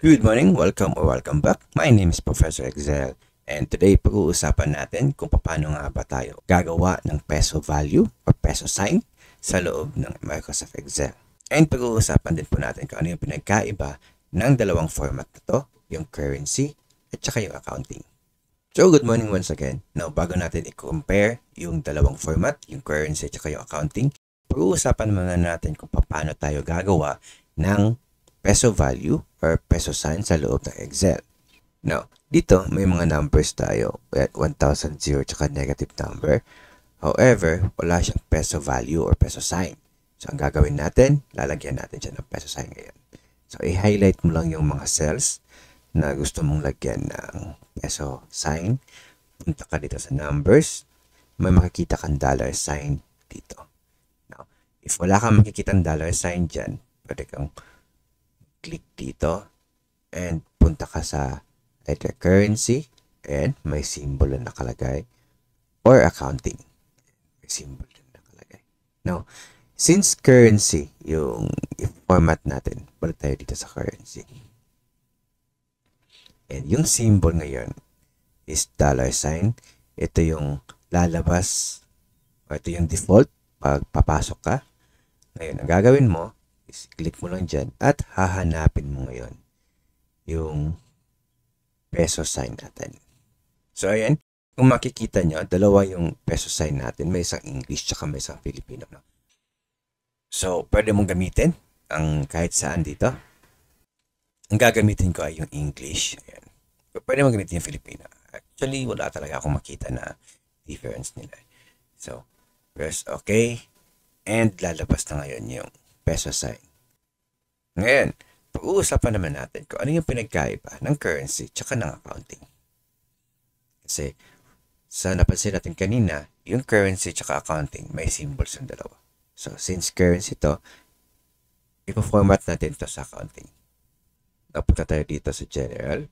Good morning, welcome or welcome back. My name is Professor Excel and today pag-uusapan natin kung paano nga ba tayo gagawa ng peso value or peso sign sa loob ng Microsoft Excel. And pag-uusapan din po natin kung ano yung pinagkaiba ng dalawang format na to, yung currency at saka yung accounting. So good morning once again. Now bago natin i-compare yung dalawang format, yung currency at saka yung accounting, pag-uusapan muna natin kung paano tayo gagawa ng peso value or peso sign sa loob ng Excel. Now, dito may mga numbers tayo at 1,000 tsaka negative number. However, wala siyang peso value or peso sign. So, ang gagawin natin, lalagyan natin siya ng peso sign ngayon. So, i-highlight mo lang yung mga cells na gusto mong lagyan ng peso sign. Punta ka dito sa numbers. May makikita kang dollar sign dito. Now, if wala kang makikita ng dollar sign dyan, pwede kang click dito and punta ka sa either currency and may symbol na nakalagay or accounting. May symbol na nakalagay. Now, since currency yung format natin, balik tayo dito sa currency. And yung symbol ngayon is dollar sign. Ito yung lalabas o ito yung default pag papasok ka. Ngayon, ang gagawin mo, click mo lang dyan at hahanapin mo ngayon yung peso sign natin. So, ayan. Kung makikita nyo, dalawa yung peso sign natin. May isang English tsaka may isang Filipino. No? So, pwede mong gamitin ang kahit saan dito. Ang gagamitin ko ay yung English. Ayan. Pwede mong gamitin yung Filipino. Actually, wala talaga akong makita na difference nila. So, press OK. And lalabas na ngayon yung peso sign. Ngayon, pag-uusapan naman natin kung ano yung pinagkaiba ng currency tsaka ng accounting. Kasi, sa napansin natin kanina, yung currency tsaka accounting, may symbols yung dalawa. So, since currency to, ipo-format natin to sa accounting. Napunta tayo dito sa general.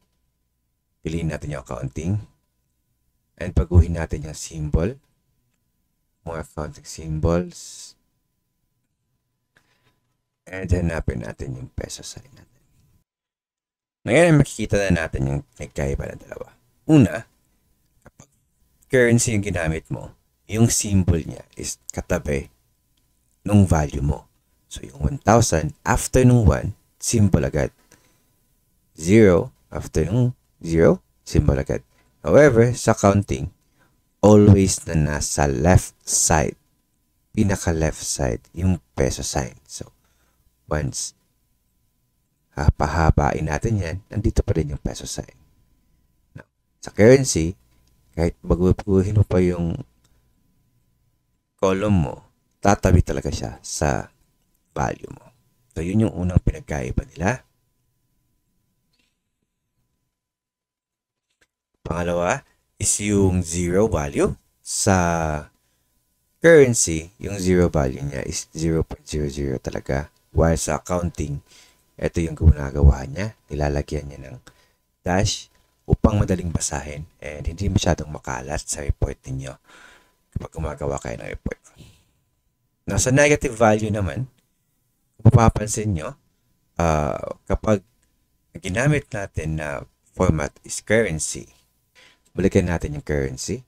Piliin natin yung accounting. And paguhin natin yung symbol. More accounting symbols. And hanapin natin yung peso sign natin. Ngayon, makikita na natin yung nagkaiba ng dalawa. Una, kapag currency yung ginamit mo, yung symbol niya is katabi nung value mo. So, yung 1,000, after nung 1, symbol agad. 0, after nung 0, symbol agad. However, sa counting, always na nasa left side, pinaka-left side, yung peso sign. So, once pahabain natin yan, nandito pa rin yung peso sign. Now, sa currency, kahit baguhin mo pa yung column mo, tatabi talaga siya sa value mo. So, yun yung unang pinagkaiba nila. Pangalawa is yung zero value. Sa currency, yung zero value niya is 0.00 talaga. While sa accounting, ito yung ginagawa niya. Nilalagyan niya ng dash upang madaling basahin and hindi masyadong makalat sa report ninyo kapag gumagawa kayo ng report. Now, sa negative value naman, kung mapapansin nyo, kapag ginamit natin na format is currency, balikan natin yung currency.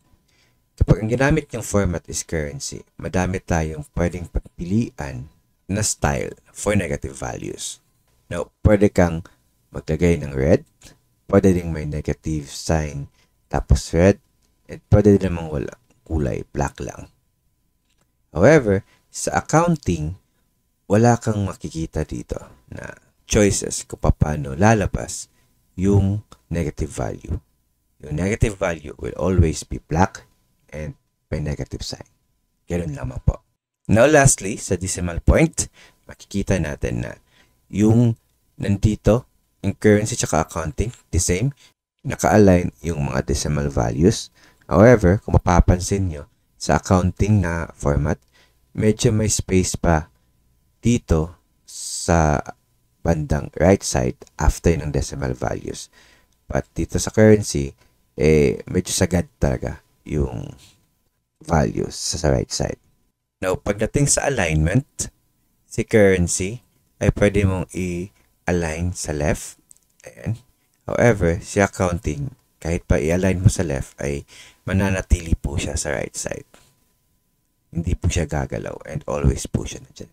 Kapag ang ginamit yung format is currency, madami tayong pwedeng pagpilian na style for negative values. Now, pwede kang maglagay ng red, pwede ding may negative sign, tapos red, at pwede din namang wala kulay, black lang. However, sa accounting, wala kang makikita dito na choices kung paano lalabas yung negative value. Yung negative value will always be black and may negative sign. Ganun lamang po. Now, lastly, sa decimal point, makikita natin na yung nandito, yung currency tsaka accounting, the same. Naka-align yung mga decimal values. However, kung mapapansin nyo, sa accounting na format, medyo may space pa dito sa bandang right side after ng decimal values. But dito sa currency, medyo sagad talaga yung values sa right side. Now, pagdating sa alignment, si currency ay pwede mong i-align sa left Ayan. However, si accounting, kahit pa i-align mo sa left, ay mananatili po siya sa right side. Hindi po siya gagalaw and always po siya nandiyan.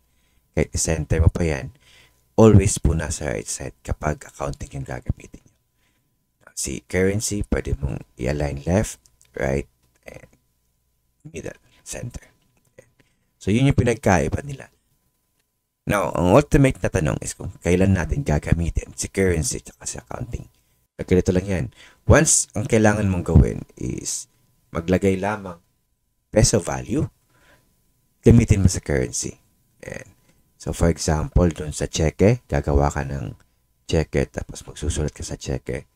Kahit i-center mo pa yan, always po nasa right side kapag accounting yung gagamitin nyo. Si currency, pwede mong i-align left, right, and middle, center. So, yun yung pinagkaiba nila. Now, ang ultimate na tanong is kung kailan natin gagamitin si currency at si accounting. Ganito lang yan. Once ang kailangan mong gawin is maglagay lamang peso value, gamitin mo sa currency. And so, for example, dun sa cheque, gagawa ka ng cheque tapos magsusulat ka sa cheque.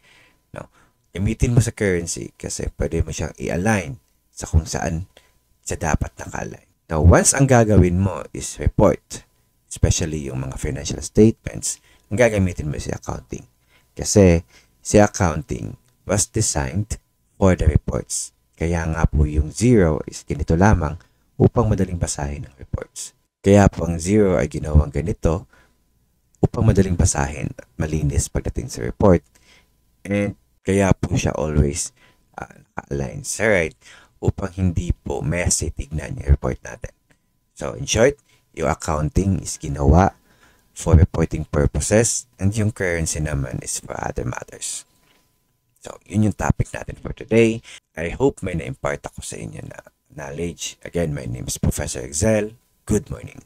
Now, gamitin mo sa currency kasi pwede mo siyang i-align sa kung saan sa dapat naka-align. Now, once ang gagawin mo is report, especially yung mga financial statements, ang gagamitin mo si accounting. Kasi si accounting was designed for the reports. Kaya nga po yung 0 is ganito lamang upang madaling basahin ang reports. Kaya po ang 0 ay ginawang ganito upang madaling basahin at malinis pagdating sa report. And kaya po siya always naka-align sa right upang hindi po messy tignan yung report natin. So in short, yung accounting is ginawa for reporting purposes and yung currency naman is for other matters. So, yun yung topic natin for today. I hope may na-impart ako sa inyo na knowledge. Again, my name is Professor Excel. Good morning.